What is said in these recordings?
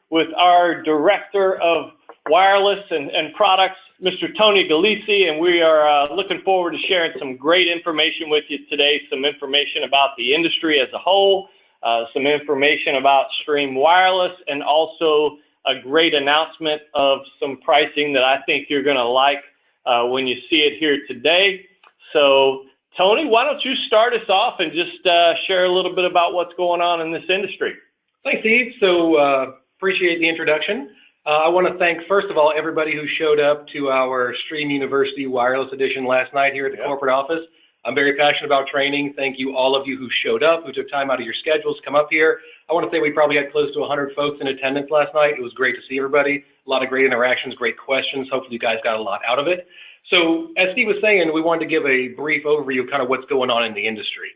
with our Director of Wireless and Products, Mr. Tony Galisi, and we are looking forward to sharing some great information with you today, some information about the industry as a whole, some information about Stream Wireless, and also a great announcement of some pricing that I think you're going to like when you see it here today. So, Tony, why don't you start us off and just share a little bit about what's going on in this industry? Thanks, Steve. So appreciate the introduction. I want to thank, first of all, everybody who showed up to our Stream University Wireless Edition last night here at the corporate office. I'm very passionate about training. Thank you, all of you who showed up, who took time out of your schedules to come up here. I want to say we probably had close to 100 folks in attendance last night. It was great to see everybody. A lot of great interactions, great questions. Hopefully you guys got a lot out of it. So as Steve was saying, we wanted to give a brief overview of kind of what's going on in the industry.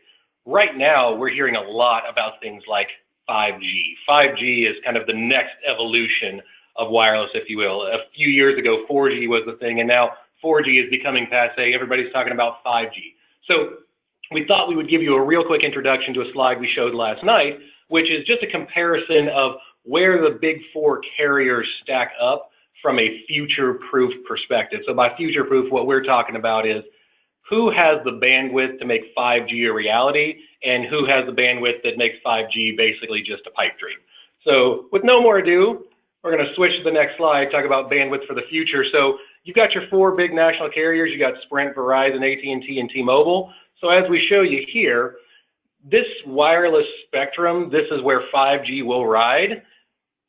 Right now, we're hearing a lot about things like 5G. 5G is kind of the next evolution of wireless, if you will. A few years ago, 4G was the thing, and now 4G is becoming passé. Everybody's talking about 5G. So we thought we would give you a real quick introduction to a slide we showed last night, which is just a comparison of where the big four carriers stack up from a future-proof perspective. So by future-proof, what we're talking about is who has the bandwidth to make 5G a reality and who has the bandwidth that makes 5G basically just a pipe dream. So with no more ado, we're going to switch to the next slide, talk about bandwidth for the future. So you've got your four big national carriers. You got Sprint, Verizon, AT&T, and T-Mobile. So as we show you here, this wireless spectrum, this is where 5G will ride.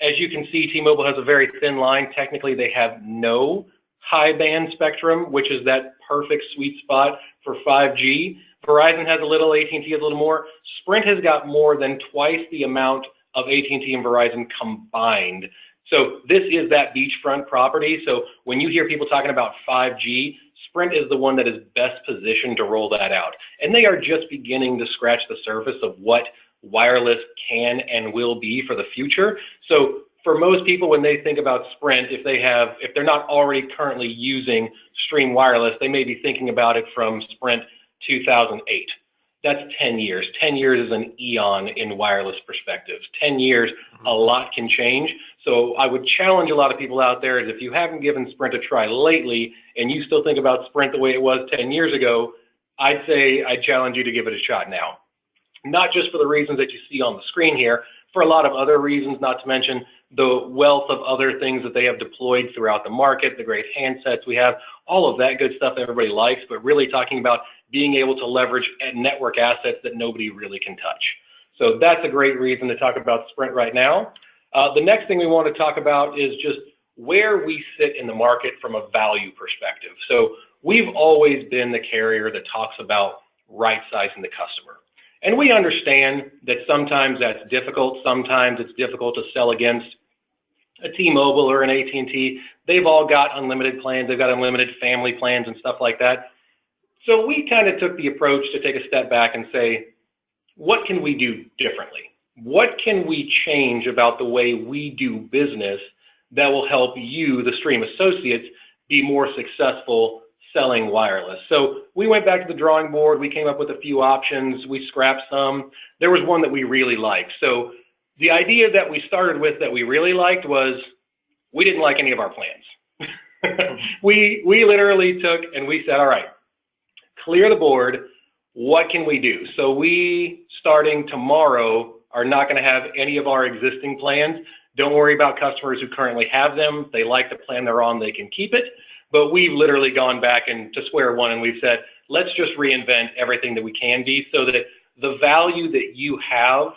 As you can see, T-Mobile has a very thin line. Technically, they have no high band spectrum, which is that perfect sweet spot for 5G. Verizon has a little, AT&T has a little more. Sprint has got more than twice the amount of AT&T and Verizon combined. So this is that beachfront property. So when you hear people talking about 5G, Sprint is the one that is best positioned to roll that out. And they are just beginning to scratch the surface of what wireless can and will be for the future. So for most people, when they think about Sprint, if they're not already currently using Stream Wireless, they may be thinking about it from Sprint 2008. That's 10 years. 10 years is an eon in wireless perspectives. 10 years, a lot can change. So I would challenge a lot of people out there is if you haven't given Sprint a try lately and you still think about Sprint the way it was 10 years ago, I'd challenge you to give it a shot now. Not just for the reasons that you see on the screen here, for a lot of other reasons, not to mention the wealth of other things that they have deployed throughout the market, the great handsets we have, all of that good stuff everybody likes, but really talking about being able to leverage network assets that nobody really can touch. So that's a great reason to talk about Sprint right now. The next thing we want to talk about is just where we sit in the market from a value perspective. So we've always been the carrier that talks about right-sizing the customer. And we understand that sometimes that's difficult. Sometimes it's difficult to sell against a T-Mobile or an AT&T. They've all got unlimited plans. They've got unlimited family plans and stuff like that. So we kind of took the approach to take a step back and say, what can we do differently? What can we change about the way we do business that will help you, the Stream associates, be more successful selling wireless? So we went back to the drawing board. We came up with a few options. We scrapped some. There was one that we really liked. So the idea that we started with that we really liked was we didn't like any of our plans. We literally took and we said, all right, clear the board. What can we do? So we, starting tomorrow, are not going to have any of our existing plans. Don't worry about customers who currently have them. They like the plan they're on, they can keep it. But we've literally gone back and to square one and we've said, let's just reinvent everything that we can be so that the value that you have,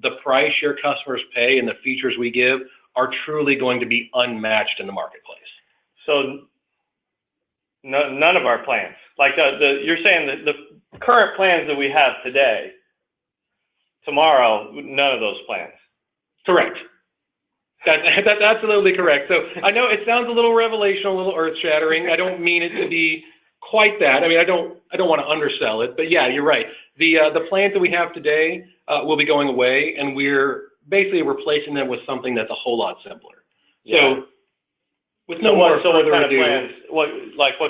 the price your customers pay and the features we give are truly going to be unmatched in the marketplace. So none of our plans, like you're saying that the current plans that we have today, tomorrow, none of those plans. Correct. That's absolutely correct. So I know it sounds a little revelational, a little earth-shattering. I don't mean it to be quite that. I mean, I don't want to undersell it, but yeah, you're right. The plans that we have today will be going away, and we're basically replacing them with something that's a whole lot simpler. Yeah. So with no more further ado, what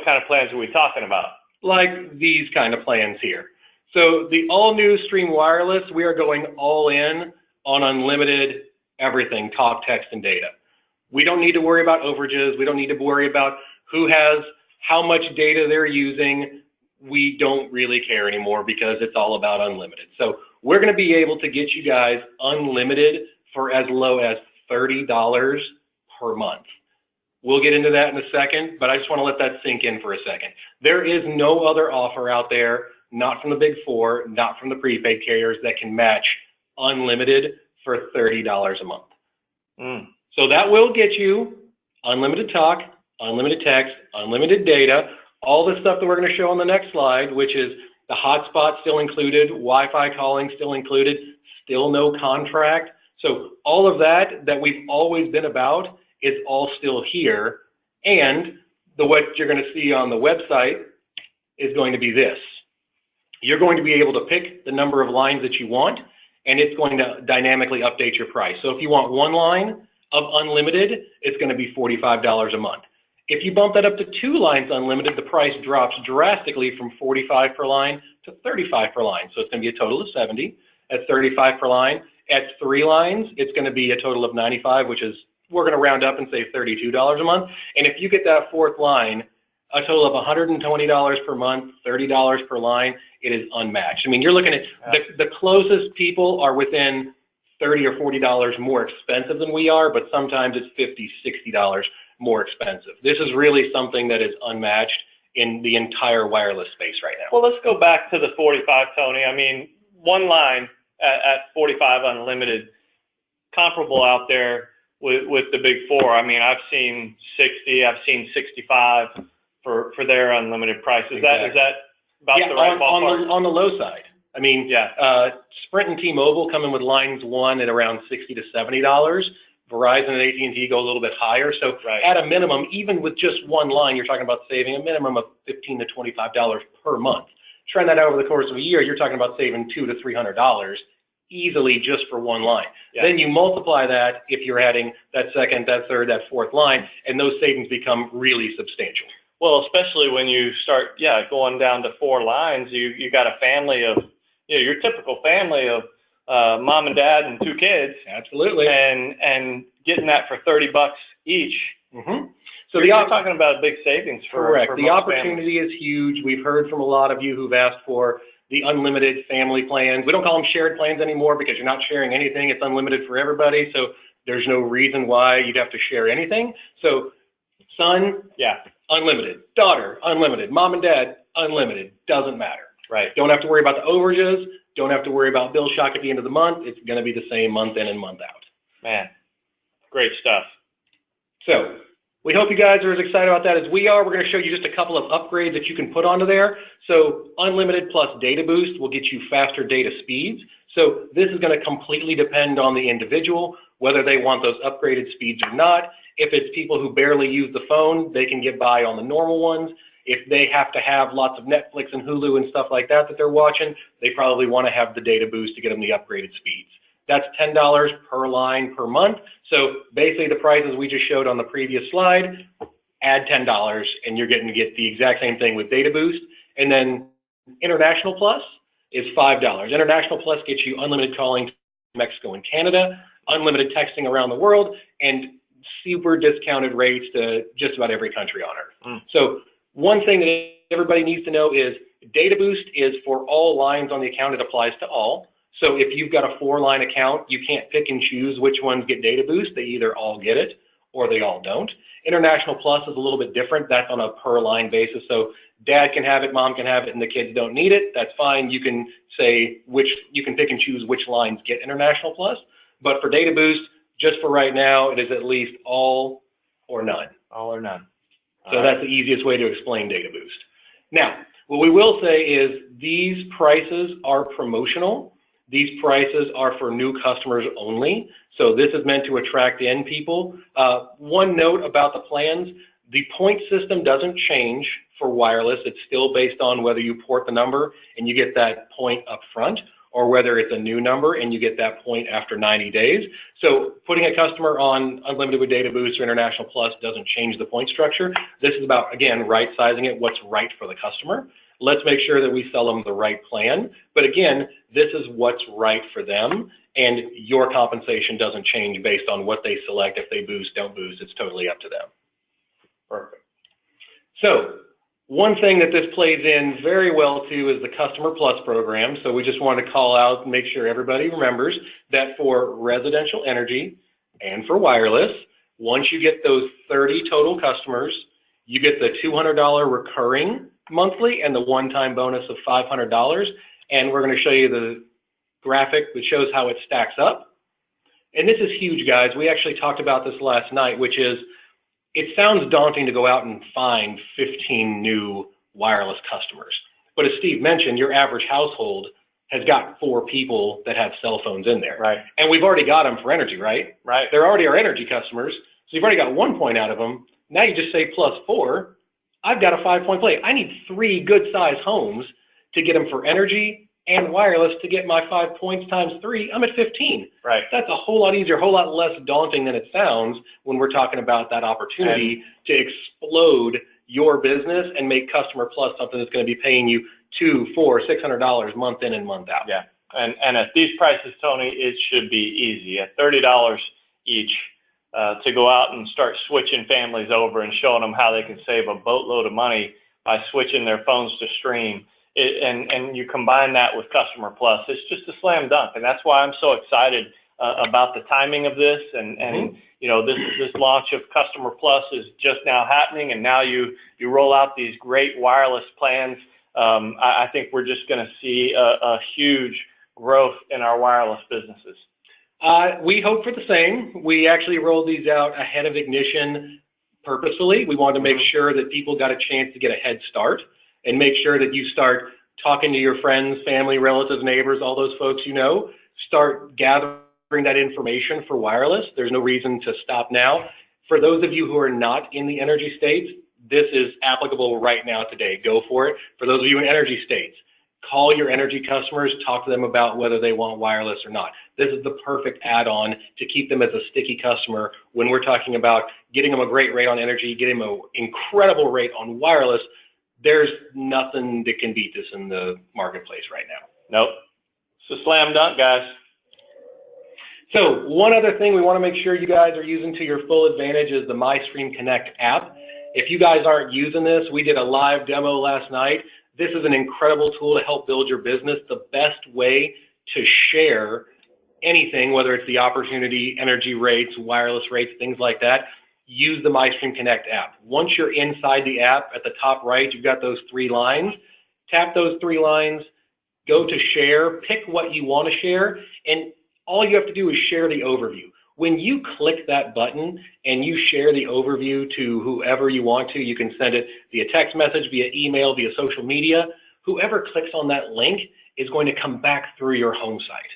kind of plans are we talking about? Like these kind of plans here. So the all-new Stream Wireless, we are going all in on unlimited everything, talk, text, and data. We don't need to worry about overages. We don't need to worry about who has how much data they're using. We don't really care anymore because it's all about unlimited. So we're going to be able to get you guys unlimited for as low as $30 per month. We'll get into that in a second, but I just want to let that sink in for a second. There is no other offer out there, not from the big four, not from the prepaid carriers, that can match unlimited for $30 a month. So that will get you unlimited talk, unlimited text, unlimited data, all the stuff that we're going to show on the next slide, which is the hotspot still included, Wi-Fi calling still included, still no contract. So all of that we've always been about is all still here. And what you're going to see on the website is going to be this. You're going to be able to pick the number of lines that you want, and it's going to dynamically update your price. So if you want one line of unlimited, it's going to be $45 a month. If you bump that up to 2 lines unlimited, the price drops drastically from $45 per line to $35 per line. So it's going to be a total of $70 at $35 per line. At 3 lines, it's going to be a total of $95, which is, we're going to round up and say $32 a month. And if you get that 4th line, a total of $120 per month, $30 per line, it is unmatched. I mean, you're looking at the closest people are within $30 or $40 more expensive than we are, but sometimes it's $50, $60 more expensive. This is really something that is unmatched in the entire wireless space right now. Well, let's go back to the 45, Tony. I mean, one line at 45 unlimited, comparable out there with the big four. I mean, I've seen 60, I've seen 65 for their unlimited price. Is that about the right ballpark? On the low side. I mean, Sprint and T-Mobile come in with lines 1 at around $60 to $70. Verizon and AT&T go a little bit higher. So at a minimum, even with just one line, you're talking about saving a minimum of $15 to $25 per month. Trend that out over the course of a year, you're talking about saving $200 to $300 easily just for one line. Then you multiply that if you're adding that second, that third, that 4th line, and those savings become really substantial. Well, especially when you start, going down to 4 lines, you got a family of, your typical family of mom and dad and 2 kids. Absolutely. And getting that for $30 each. So you're talking about a big savings for correct. The opportunity families. is huge. We've heard from a lot of you who've asked for the unlimited family plans. We don't call them shared plans anymore because you're not sharing anything. It's unlimited for everybody. So there's no reason why you'd have to share anything. So son, unlimited. Daughter, unlimited. Mom and dad, unlimited. Doesn't matter. Right. Don't have to worry about the overages. Don't have to worry about bill shock at the end of the month. It's going to be the same month in and month out. Man, great stuff. So we hope you guys are as excited about that as we are. We're going to show you just a couple of upgrades that you can put onto there. So unlimited plus data boost will get you faster data speeds. So this is going to completely depend on the individual, whether they want those upgraded speeds or not. If it's people who barely use the phone, they can get by on the normal ones. If they have to have lots of Netflix and Hulu and stuff like that they're watching, they probably want to have the data boost to get them the upgraded speeds. That's $10 per line per month. So basically the prices we just showed on the previous slide, add $10 and you're getting to get the exact same thing with data boost. And then International Plus is $5. International Plus gets you unlimited calling to Mexico and Canada, unlimited texting around the world, and super discounted rates to just about every country on Earth. So one thing that everybody needs to know is data boost is for all lines on the account. It applies to all. So if you've got a 4-line account, you can't pick and choose which ones get data boost. They either all get it or they all don't. International Plus is a little bit different. That's on a per line basis. So dad can have it, mom can have it, and the kids don't need it. That's fine. You can say you can pick and choose which lines get International Plus. But for data boost, just for right now, it is at least all or none. All or none. So that's the easiest way to explain data boost. Now, what we will say is these prices are promotional. These prices are for new customers only. So this is meant to attract in people. One note about the plans, the point system doesn't change for wireless. It's still based on whether you port the number and you get that point up front, or whether it's a new number and you get that point after 90 days. So putting a customer on Unlimited with Data Boost or International Plus doesn't change the point structure. This is about, again, right-sizing it, what's right for the customer. Let's make sure that we sell them the right plan. But again, this is what's right for them, and your compensation doesn't change based on what they select. If they boost, don't boost, it's totally up to them. Perfect. So one thing that this plays in very well to is the Customer Plus program. So we just want to call out and make sure everybody remembers that for residential energy and for wireless, once you get those 30 total customers, you get the $200 recurring monthly and the one-time bonus of $500. And we're going to show you the graphic that shows how it stacks up. And this is huge, guys. We actually talked about this last night, which is, it sounds daunting to go out and find 15 new wireless customers. But as Steve mentioned, your average household has got 4 people that have cell phones in there. Right. And we've already got them for energy, right? Right. They're already our energy customers. So you've already got 1 point out of them. Now you just say plus 4. I've got a 5-point play. I need 3 good-sized homes to get them for energy and wireless to get my 5 points times 3. I'm at 15. Right. That's a whole lot easier, a whole lot less daunting than it sounds when we're talking about that opportunity to explode your business and make Customer Plus something that's going to be paying you $200, $400, $600 month in and month out. Yeah. And at these prices, Tony, it should be easy. At $30 each, to go out and start switching families over and showing them how they can save a boatload of money by switching their phones to stream. And you combine that with Customer Plus, it's just a slam dunk. And that's why I'm so excited about the timing of this. And you know, this launch of Customer Plus is just now happening. And now you roll out these great wireless plans. I think we're just going to see a huge growth in our wireless businesses. We hope for the same. We actually rolled these out ahead of Ignition purposefully. We wanted to make sure that people got a chance to get a head start and make sure that you start talking to your friends, family, relatives, neighbors, all those folks you know, start gathering that information for wireless. There's no reason to stop now. For those of you who are not in the energy states, this is applicable right now today. Go for it. For those of you in energy states, call your energy customers, talk to them about whether they want wireless or not. This is the perfect add-on to keep them as a sticky customer when we're talking about getting them a great rate on energy, getting them an incredible rate on wireless. There's nothing that can beat this in the marketplace right now. Nope. It's a slam dunk, guys. So one other thing we want to make sure you guys are using to your full advantage is the MyStream Connect app. If you guys aren't using this, we did a live demo last night. This is an incredible tool to help build your business. The best way to share anything, whether it's the opportunity, energy rates, wireless rates, things like that, use the MyStream Connect app. Once you're inside the app, at the top right, you've got those 3 lines. Tap those 3 lines, go to share, pick what you want to share, and all you have to do is share the overview. When you click that button and you share the overview to whoever you want to, you can send it via text message, via email, via social media. Whoever clicks on that link is going to come back through your home site.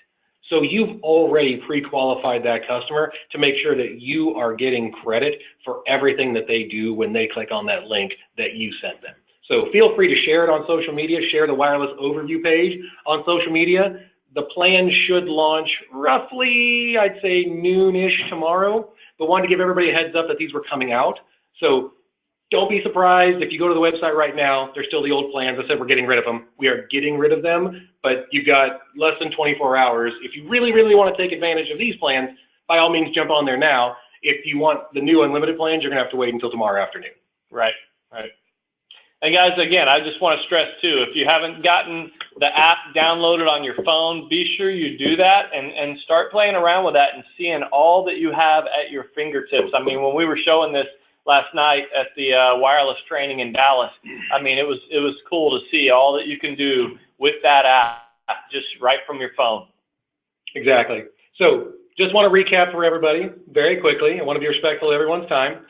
So you've already pre-qualified that customer to make sure that you are getting credit for everything that they do when they click on that link that you sent them. So feel free to share it on social media, share the wireless overview page on social media. The plan should launch roughly, I'd say noonish tomorrow, but wanted to give everybody a heads up that these were coming out. So don't be surprised if you go to the website right now, they're still the old plans. I said we're getting rid of them. We are getting rid of them, but you've got less than 24 hours. If you really, really want to take advantage of these plans, by all means jump on there now. If you want the new unlimited plans, you're gonna have to wait until tomorrow afternoon. Right, right. And guys, again, I just want to stress too, if you haven't gotten the app downloaded on your phone, be sure you do that and start playing around with that and seeing all that you have at your fingertips. I mean, when we were showing this last night at the wireless training in Dallas, I mean, it was cool to see all that you can do with that app just right from your phone. Exactly. So just want to recap for everybody very quickly. I want to be respectful of everyone's time.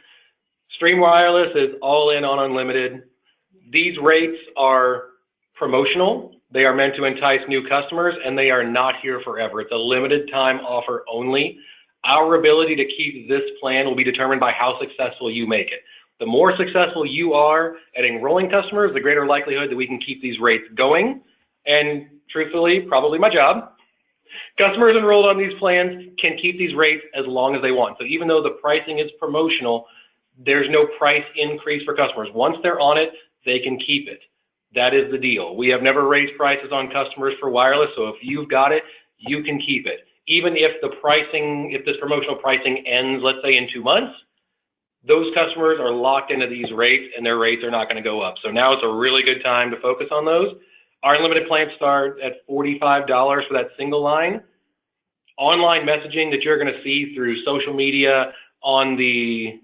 Stream Wireless is all in on unlimited. These rates are promotional. They are meant to entice new customers, and they are not here forever. It's a limited time offer only. Our ability to keep this plan will be determined by how successful you make it. The more successful you are at enrolling customers, the greater likelihood that we can keep these rates going. And truthfully, probably my job. Customers enrolled on these plans can keep these rates as long as they want. So even though the pricing is promotional, there's no price increase for customers. Once they're on it, they can keep it. That is the deal. We have never raised prices on customers for wireless, so if you've got it, you can keep it. Even if this promotional pricing ends, let's say in 2 months, those customers are locked into these rates and their rates are not going to go up. So now it's a really good time to focus on those. Our unlimited plans start at $45 for that single line. Online messaging that you're going to see through social media, on the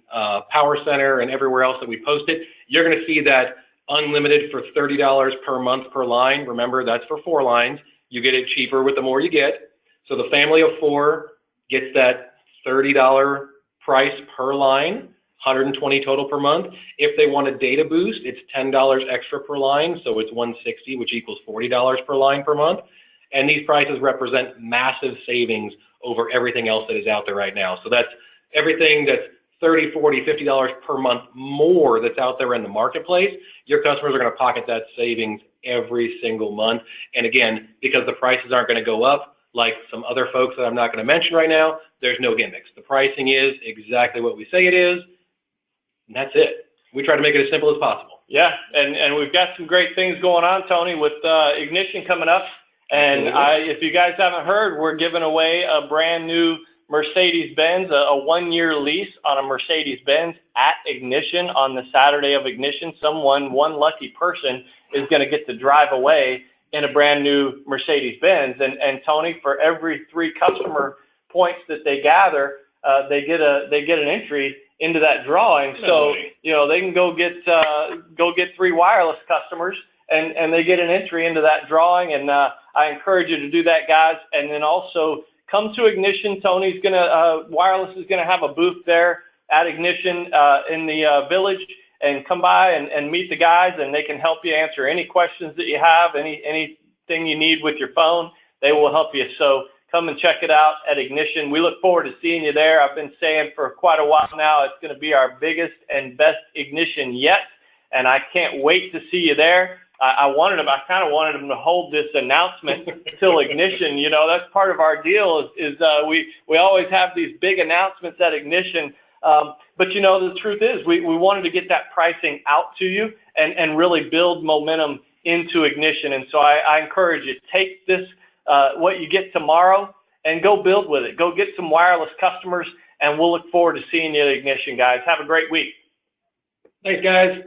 Power Center and everywhere else that we post it, you're going to see that unlimited for $30 per month per line. Remember, that's for 4 lines. You get it cheaper with the more you get. So the family of 4 gets that $30 price per line, $120 total per month. If they want a data boost, it's $10 extra per line, so it's $160, which equals $40 per line per month. And these prices represent massive savings over everything else that is out there right now. So that's everything that's $30, $40, $50 per month more that's out there in the marketplace. Your customers are going to pocket that savings every single month. And again, because the prices aren't going to go up like some other folks that I'm not going to mention right now, there's no gimmicks. The pricing is exactly what we say it is, and that's it. We try to make it as simple as possible. Yeah, and we've got some great things going on, Tony, with Ignition coming up. And if you guys haven't heard, we're giving away a brand new Mercedes-Benz, a 1-year lease on a Mercedes-Benz at Ignition on the Saturday of Ignition. One lucky person is going to get to drive away in a brand new Mercedes-Benz. And Tony, for every 3 customer points that they gather, they get an entry into that drawing. So, you know, they can go get 3 wireless customers and they get an entry into that drawing. And I encourage you to do that, guys. And then also come to Ignition. Tony's wireless is gonna have a booth there at Ignition in the village, and come by and meet the guys, and they can help you answer any questions that you have, anything you need with your phone. They will help you. So come and check it out at Ignition. We look forward to seeing you there. I've been saying for quite a while now, it's going to be our biggest and best Ignition yet, and I can't wait to see you there. I kind of wanted them to hold this announcement till Ignition. You know, that's part of our deal is we always have these big announcements at Ignition. But you know, the truth is we wanted to get that pricing out to you and really build momentum into Ignition. And so I encourage you, take this, what you get tomorrow, and go build with it. Go get some wireless customers, and we'll look forward to seeing you at Ignition, guys. Have a great week. Thanks, guys.